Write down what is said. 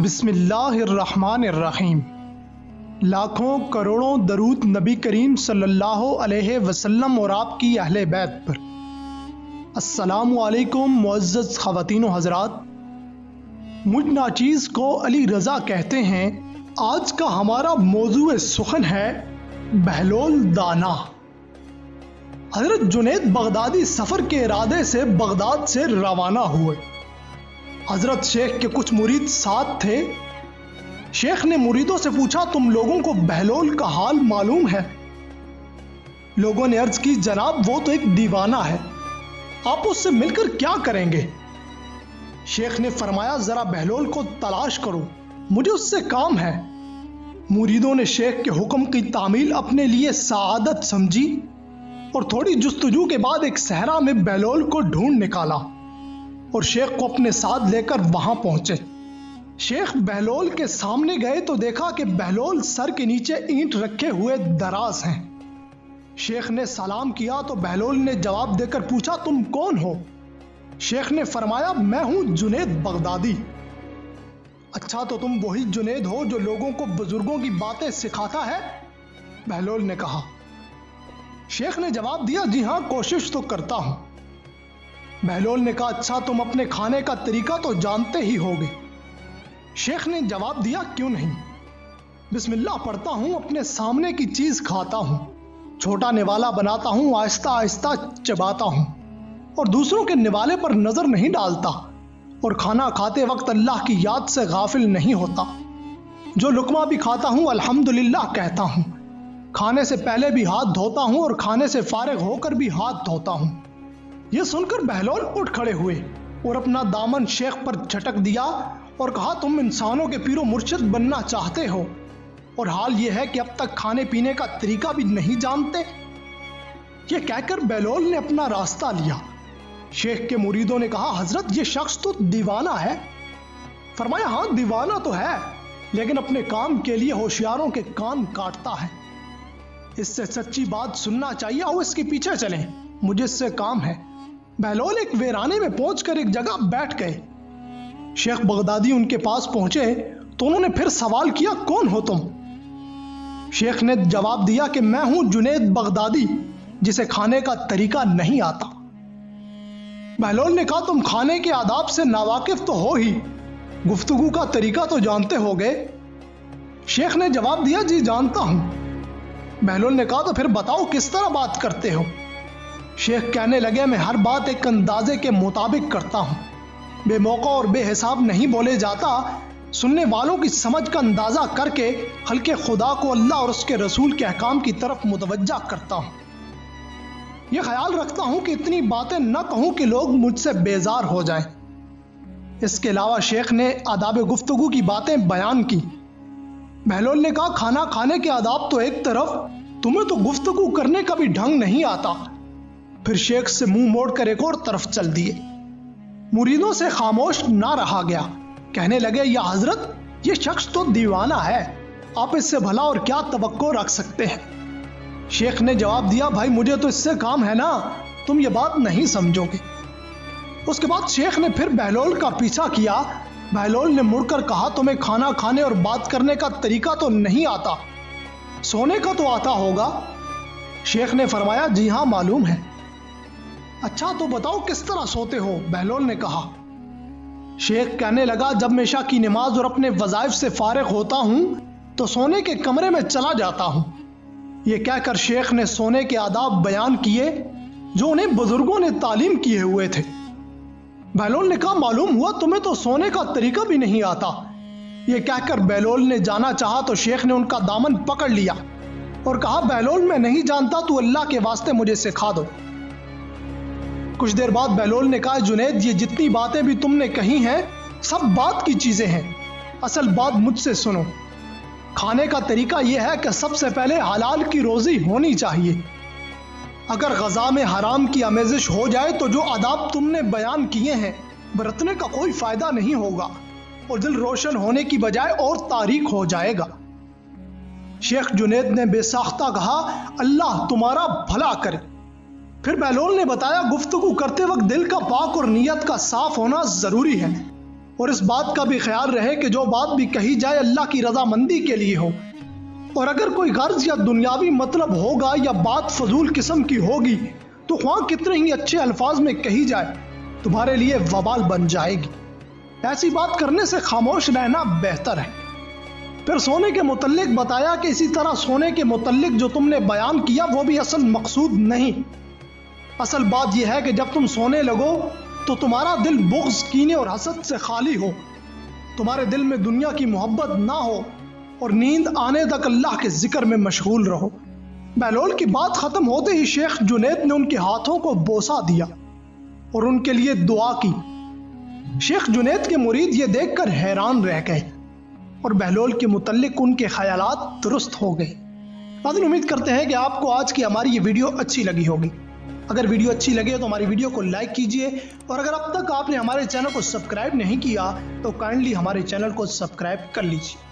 بسم اللہ الرحمن الرحیم۔ لاکھوں کروڑوں درود نبی کریم صلی اللہ علیہ وسلم اور آپ کی اہل بیت پر۔ السلام علیکم معزز خواتین و حضرات، مجھ ناچیز کو علی رضا کہتے ہیں۔ آج کا ہمارا موضوع سخن ہے بہلول دانا۔ حضرت جنید بغدادی سفر کے ارادے سے بغداد سے روانہ ہوئے۔ حضرت شیخ کے کچھ مرید ساتھ تھے۔ شیخ نے مریدوں سے پوچھا، تم لوگوں کو بہلول کا حال معلوم ہے؟ لوگوں نے عرض کی، جناب وہ تو ایک دیوانہ ہے، آپ اس سے مل کر کیا کریں گے؟ شیخ نے فرمایا، ذرا بہلول کو تلاش کرو، مجھے اس سے کام ہے۔ مریدوں نے شیخ کے حکم کی تعمیل اپنے لیے سعادت سمجھی اور تھوڑی جستجو کے بعد ایک صحرا میں بہلول کو ڈھونڈ نکالا اور شیخ کو اپنے ساتھ لے کر وہاں پہنچے۔ شیخ بہلول کے سامنے گئے تو دیکھا کہ بہلول سر کے نیچے اینٹ رکھے ہوئے دراز ہیں۔ شیخ نے سلام کیا تو بہلول نے جواب دے کر پوچھا، تم کون ہو؟ شیخ نے فرمایا، میں ہوں جنید بغدادی۔ اچھا، تو تم وہی جنید ہو جو لوگوں کو بزرگوں کی باتیں سکھاتا ہے؟ بہلول نے کہا۔ شیخ نے جواب دیا، جی ہاں، کوشش تو کرتا ہوں۔ بہلول نے کہا، اچھا تم اپنے کھانے کا طریقہ تو جانتے ہی ہوگے؟ شیخ نے جواب دیا، کیوں نہیں، بسم اللہ پڑھتا ہوں، اپنے سامنے کی چیز کھاتا ہوں، چھوٹا نوالا بناتا ہوں، آہستہ آہستہ چباتا ہوں اور دوسروں کے نوالے پر نظر نہیں ڈالتا، اور کھانا کھاتے وقت اللہ کی یاد سے غافل نہیں ہوتا۔ جو لقمہ بھی کھاتا ہوں الحمدللہ کہتا ہوں، کھانے سے پہلے بھی ہاتھ دھوتا ہوں اور کھانے سے فارغ ہو کر بھی ہاتھ دھوتا ہوں۔ یہ سن کر بہلول اٹھ کھڑے ہوئے اور اپنا دامن شیخ پر جھٹک دیا اور کہا، تم انسانوں کے پیر و مرشد بننا چاہتے ہو اور حال یہ ہے کہ اب تک کھانے پینے کا طریقہ بھی نہیں جانتے؟ یہ کہہ کر بہلول نے اپنا راستہ لیا۔ شیخ کے مریدوں نے کہا، حضرت یہ شخص تو دیوانہ ہے۔ فرمایا، ہاں دیوانہ تو ہے، لیکن اپنے کام کے لیے ہوشیاروں کے کان کاٹتا ہے۔ اس سے سچی بات سننا چاہیے، آؤ اس کے پیچھے چلیں، مجھے اس سے کام ہے۔ بہلول ایک ویرانے میں پہنچ کر ایک جگہ بیٹھ گئے۔ شیخ بغدادی ان کے پاس پہنچے تو انہوں نے پھر سوال کیا، کون ہو تم؟ شیخ نے جواب دیا کہ میں ہوں جنید بغدادی، جسے کھانے کا طریقہ نہیں آتا۔ بہلول نے کہا، تم کھانے کے آداب سے ناواقف تو ہو ہی، گفتگو کا طریقہ تو جانتے ہو گے؟ شیخ نے جواب دیا، جی جانتا ہوں۔ بہلول نے کہا، تو پھر بتاؤ کس طرح بات کرتے ہو؟ شیخ کہنے لگے، میں ہر بات ایک اندازے کے مطابق کرتا ہوں، بے موقع اور بے حساب نہیں بولے جاتا، سننے والوں کی سمجھ کا اندازہ کر کے خلق خدا کو اللہ اور اس کے رسول کے احکام کی طرف متوجہ کرتا ہوں۔ یہ خیال رکھتا ہوں کہ اتنی باتیں نہ کہوں کہ لوگ مجھ سے بیزار ہو جائیں۔ اس کے علاوہ شیخ نے آداب گفتگو کی باتیں بیان کی۔ بہلول نے کہا، کھانا کھانے کے آداب تو ایک طرف، تمہیں تو گفتگو کرنے کا بھی ڈھنگ نہیں آتا۔ پھر شیخ سے منہ موڑ کر ایک اور طرف چل دیے۔ مریدوں سے خاموش نہ رہا گیا، کہنے لگے، یا حضرت یہ شخص تو دیوانہ ہے، آپ اس سے بھلا اور کیا توقع رکھ سکتے ہیں؟ شیخ نے جواب دیا، بھائی مجھے تو اس سے کام ہے نا، تم یہ بات نہیں سمجھو گے۔ اس کے بعد شیخ نے پھر بہلول کا پیچھا کیا۔ بہلول نے مڑ کر کہا، تمہیں کھانا کھانے اور بات کرنے کا طریقہ تو نہیں آتا، سونے کا تو آتا ہوگا؟ شیخ نے فرمایا، جی ہاں معلوم ہے۔ اچھا تو بتاؤ کس طرح سوتے ہو؟ بہلول نے کہا۔ شیخ کہنے لگا، جب میں عشاء کی نماز اور اپنے وظائف سے فارغ ہوتا ہوں تو سونے کے کمرے میں چلا جاتا ہوں۔ یہ کہہ کر شیخ نے سونے کے آداب بیان کیے جو انہیں بزرگوں نے تعلیم کیے ہوئے تھے۔ بہلول نے کہا، معلوم ہوا تمہیں تو سونے کا طریقہ بھی نہیں آتا۔ یہ کہہ کر بہلول نے جانا چاہا تو شیخ نے ان کا دامن پکڑ لیا اور کہا، بہلول میں نہیں جانتا، تو اللہ کے واسطے مجھے سکھا دو۔ کچھ دیر بعد بہلول نے کہا، جنید یہ جتنی باتیں بھی تم نے کہی ہیں سب بات کی چیزیں ہیں، اصل بات مجھ سے سنو۔ کھانے کا طریقہ یہ ہے کہ سب سے پہلے حلال کی روزی ہونی چاہیے۔ اگر غذا میں حرام کی آمیزش ہو جائے تو جو آداب تم نے بیان کیے ہیں برتنے کا کوئی فائدہ نہیں ہوگا اور دل روشن ہونے کی بجائے اور تاریک ہو جائے گا۔ شیخ جنید نے بے ساختہ کہا، اللہ تمہارا بھلا کرے۔ پھر بہلول نے بتایا، گفتگو کرتے وقت دل کا پاک اور نیت کا صاف ہونا ضروری ہے۔ اور اس بات کا بھی خیال رہے کہ جو بات بھی کہی جائے اللہ کی رضامندی کے لیے ہو، اور اگر کوئی غرض یا دنیاوی مطلب ہوگا یا بات فضول قسم کی ہوگی تو خواہ کتنے ہی اچھے الفاظ میں کہی جائے تمہارے لیے وبال بن جائے گی۔ ایسی بات کرنے سے خاموش رہنا بہتر ہے۔ پھر سونے کے متعلق بتایا کہ اسی طرح سونے کے متعلق جو تم نے بیان کیا وہ بھی اصل مقصود نہیں۔ اصل بات یہ ہے کہ جب تم سونے لگو تو تمہارا دل بغض، کینے اور حسد سے خالی ہو، تمہارے دل میں دنیا کی محبت نہ ہو، اور نیند آنے تک اللہ کے ذکر میں مشغول رہو۔ بہلول کی بات ختم ہوتے ہی شیخ جنید نے ان کے ہاتھوں کو بوسہ دیا اور ان کے لیے دعا کی۔ شیخ جنید کے مرید یہ دیکھ کر حیران رہ گئے اور بہلول کے متعلق ان کے خیالات درست ہو گئے۔ ناظرین، امید کرتے ہیں کہ آپ کو آج کی ہماری یہ ویڈیو اچھی لگی ہوگی۔ اگر ویڈیو اچھی لگے تو ہماری ویڈیو کو لائک کیجئے، اور اگر اب تک آپ نے ہمارے چینل کو سبسکرائب نہیں کیا تو کائنڈلی ہمارے چینل کو سبسکرائب کر لیجئے۔